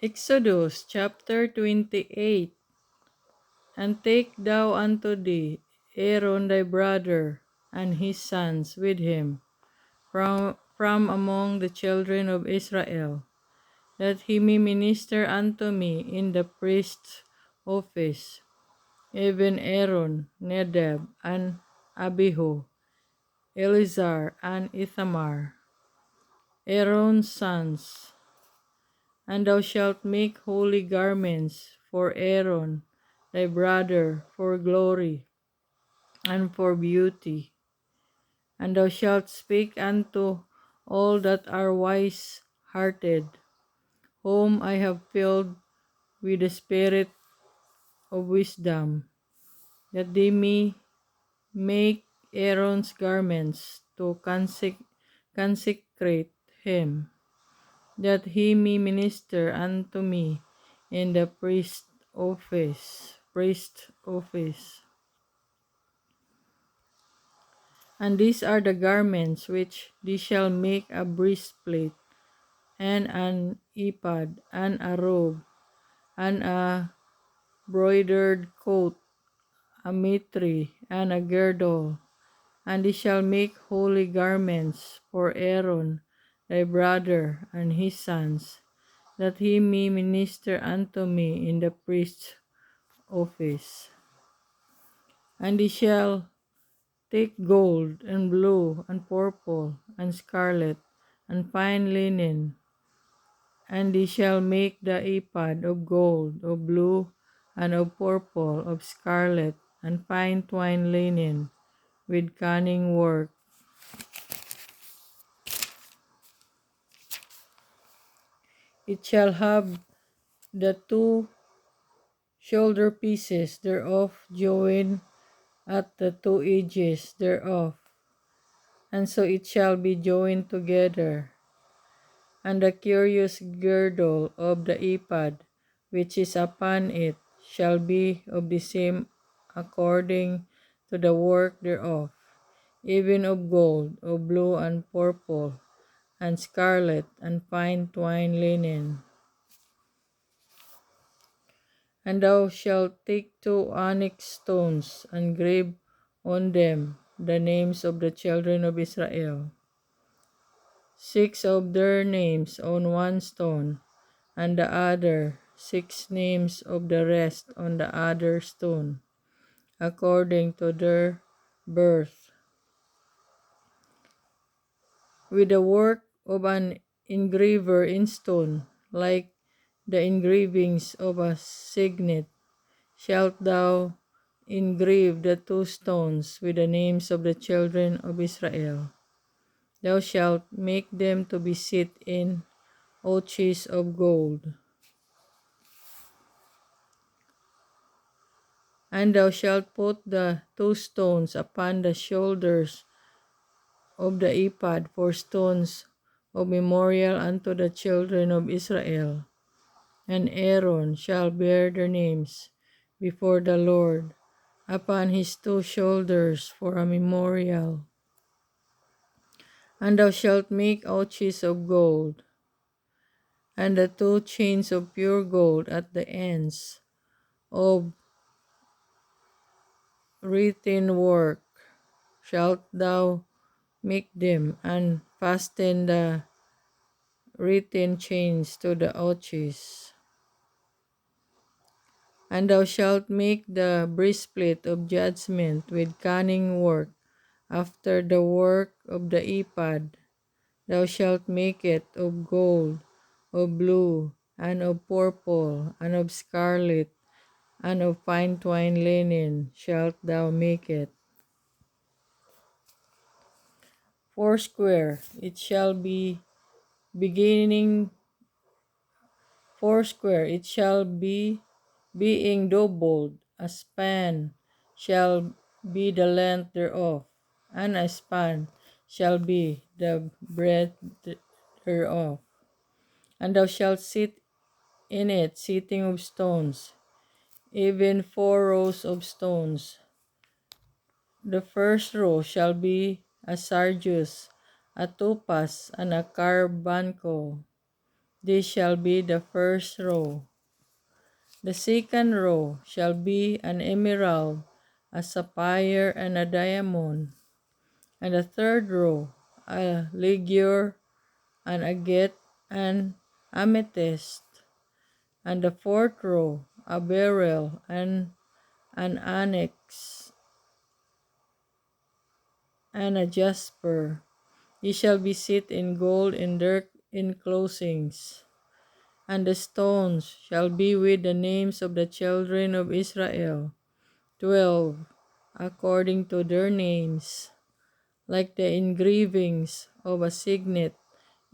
Exodus chapter 28. And take thou unto thee Aaron thy brother, and his sons with him, from among the children of Israel, that he may minister unto me in the priest's office, even Aaron, Nadab, and Abihu, Eleazar, and Ithamar, Aaron's sons. And thou shalt make holy garments for Aaron thy brother, for glory and for beauty. And thou shalt speak unto all that are wise hearted, whom I have filled with the spirit of wisdom, that they may make Aaron's garments to consecrate him, that he may minister unto me in the priest office. And these are the garments which they shall make: a breastplate, and an ephod, and a robe, and a broidered coat, a mitre, and a girdle. And they shall make holy garments for Aaron thy brother and his sons, that he may minister unto me in the priest's office. And they shall take gold, and blue, and purple, and scarlet, and fine linen, and they shall make the ephod of gold, of blue, and of purple, of scarlet, and fine twined linen, with cunning work. It shall have the two shoulder pieces thereof joined at the two edges thereof, and so it shall be joined together. And the curious girdle of the ephod, which is upon it, shall be of the same according to the work thereof, even of gold, of blue, and purple, and scarlet, and fine twined linen. And thou shalt take two onyx stones, and grave on them the names of the children of Israel, 6 of their names on one stone, and the other 6 names of the rest on the other stone, according to their birth, with the work of an engraver in stone, like the engravings of a signet, shalt thou engrave the two stones with the names of the children of Israel. Thou shalt make them to be set in ouches of gold. And thou shalt put the two stones upon the shoulders of the ephod for stones of memorial unto the children of Israel. And Aaron shall bear their names before the Lord upon his two shoulders for a memorial. And thou shalt make ouches of gold, and the two chains of pure gold at the ends of written work shalt thou make them, and fasten the written chains to the ouches. And thou shalt make the breastplate of judgment with cunning work, after the work of the ephod. Thou shalt make it of gold, of blue, and of purple, and of scarlet, and of fine twined linen shalt thou make it. Foursquare it shall be, beginning foursquare it shall be, being doubled. A span shall be the length thereof, and a span shall be the breadth thereof. And thou shalt sit in it sitting of stones, even 4 rows of stones. The first row shall be a sardius, a topaz, and a carbuncle. This shall be the first row. The second row shall be an emerald, a sapphire, and a diamond. And the third row, a ligure, an agate, and amethyst. And the fourth row, a beryl, and an onyx, and a jasper. Ye shall be set in gold in their enclosings. And the stones shall be with the names of the children of Israel, 12, according to their names, like the engravings of a signet,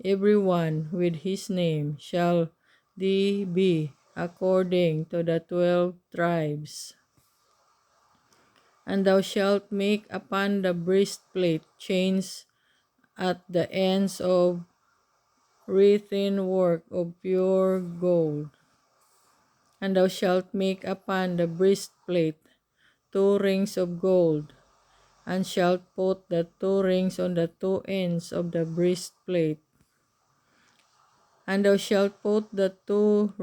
every one with his name shall they be, according to the 12 tribes. And thou shalt make upon the breastplate chains at the ends of wreathen work of pure gold. And thou shalt make upon the breastplate 2 rings of gold, and shalt put the 2 rings on the 2 ends of the breastplate. And thou shalt put the 2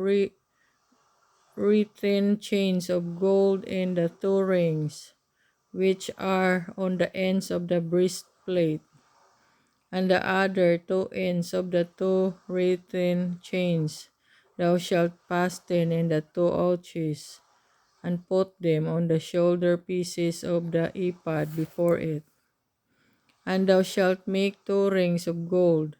wreathen chains of gold in the 2 rings, which are on the ends of the breastplate, and the other 2 ends of the 2 wreathen chains thou shalt fasten in the 2 ouches, and put them on the shoulder pieces of the ephod before it. And thou shalt make 2 rings of gold,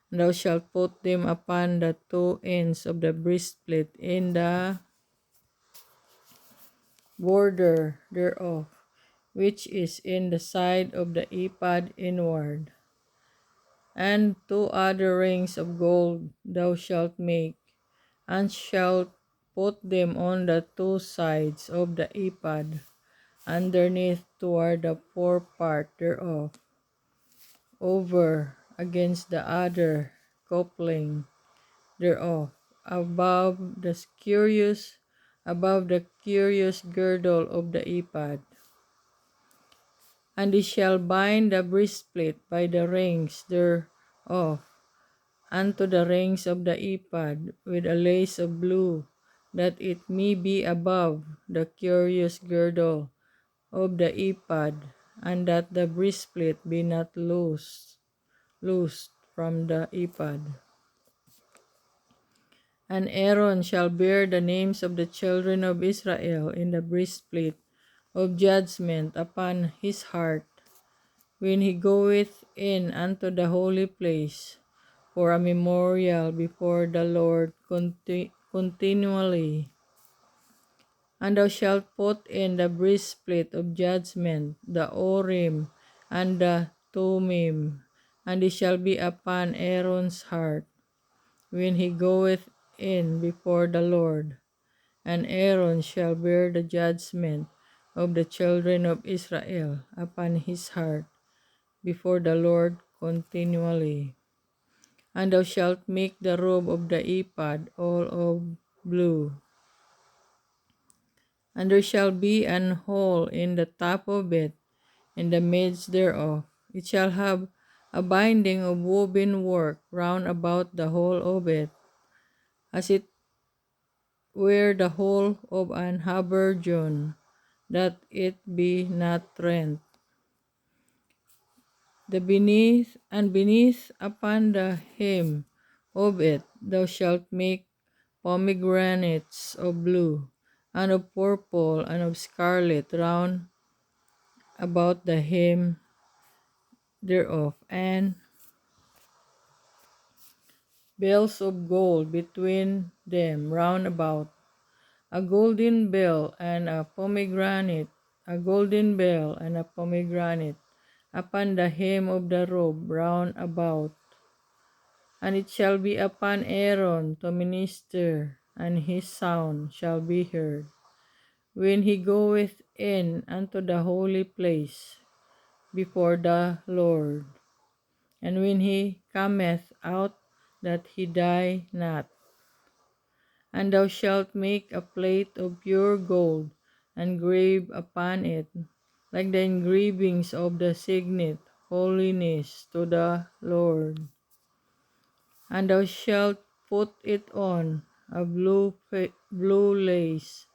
and thou shalt put them upon the 2 ends of the breastplate in the border thereof, which is in the side of the ephod inward. And 2 other rings of gold thou shalt make, and shalt put them on the 2 sides of the ephod, underneath toward the forepart thereof, over against the other coupling thereof, above the curious girdle of the ephod. And he shall bind the breastplate by the rings thereof unto the rings of the ephod with a lace of blue, that it may be above the curious girdle of the ephod, and that the breastplate be not loosed from the ephod. And Aaron shall bear the names of the children of Israel in the breastplate of judgment upon his heart, when he goeth in unto the holy place, for a memorial before the Lord continually. And thou shalt put in the breastplate of judgment the Urim and the Thummim, and it shall be upon Aaron's heart, when he goeth in before the Lord. And Aaron shall bear the judgment of the children of Israel upon his heart before the Lord continually. And thou shalt make the robe of the ephod all of blue. And there shall be an hole in the top of it, in the midst thereof. It shall have a binding of woven work round about the whole of it, as it were the whole of an habergeon, that it be not rent. Beneath upon the hem of it thou shalt make pomegranates of blue, and of purple, and of scarlet round about the hem thereof, and bells of gold between them round about, a golden bell and a pomegranate, a golden bell and a pomegranate upon the hem of the robe round about. And it shall be upon Aaron to minister, and his sound shall be heard, when he goeth in unto the holy place before the Lord, and when he cometh out, that he die not. And thou shalt make a plate of pure gold, and grave upon it, like the engravings of the signet, holiness to the Lord. And thou shalt put it on a blue lace,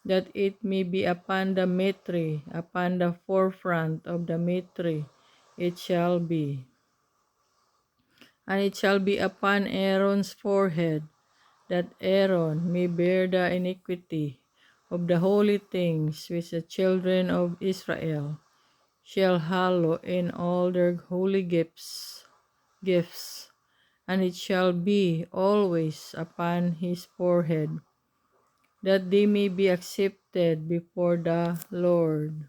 that it may be upon the mitre, upon the forefront of the mitre it shall be. And it shall be upon Aaron's forehead, that Aaron may bear the iniquity of the holy things which the children of Israel shall hallow in all their holy gifts, and it shall be always upon his forehead, that they may be accepted before the Lord.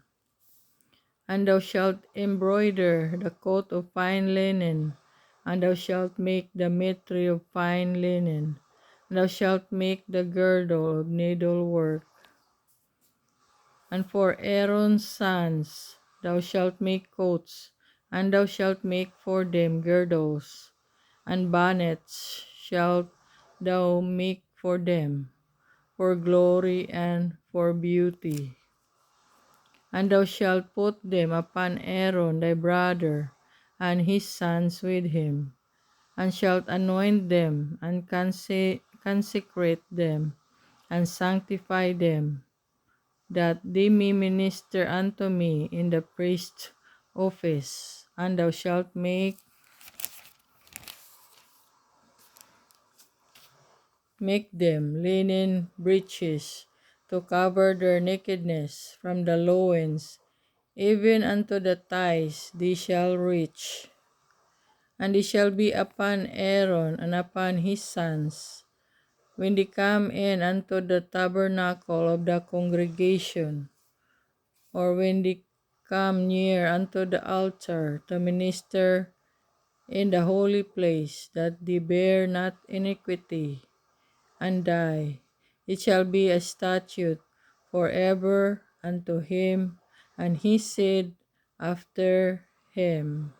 And thou shalt embroider the coat of fine linen, and thou shalt make the mitre of fine linen, and thou shalt make the girdle of needlework. And for Aaron's sons thou shalt make coats, and thou shalt make for them girdles, and bonnets shalt thou make for them, for glory and for beauty. And thou shalt put them upon Aaron thy brother, and his sons with him, and shalt anoint them, and consecrate them, and sanctify them, that they may minister unto me in the priest's office. And thou shalt make them linen breeches to cover their nakedness from the loins even unto the thighs they shall reach. And they shall be upon Aaron and upon his sons when they come in unto the tabernacle of the congregation, or when they come near unto the altar to minister in the holy place, that they bear not iniquity and die. It shall be a statute forever unto him and his seed after him.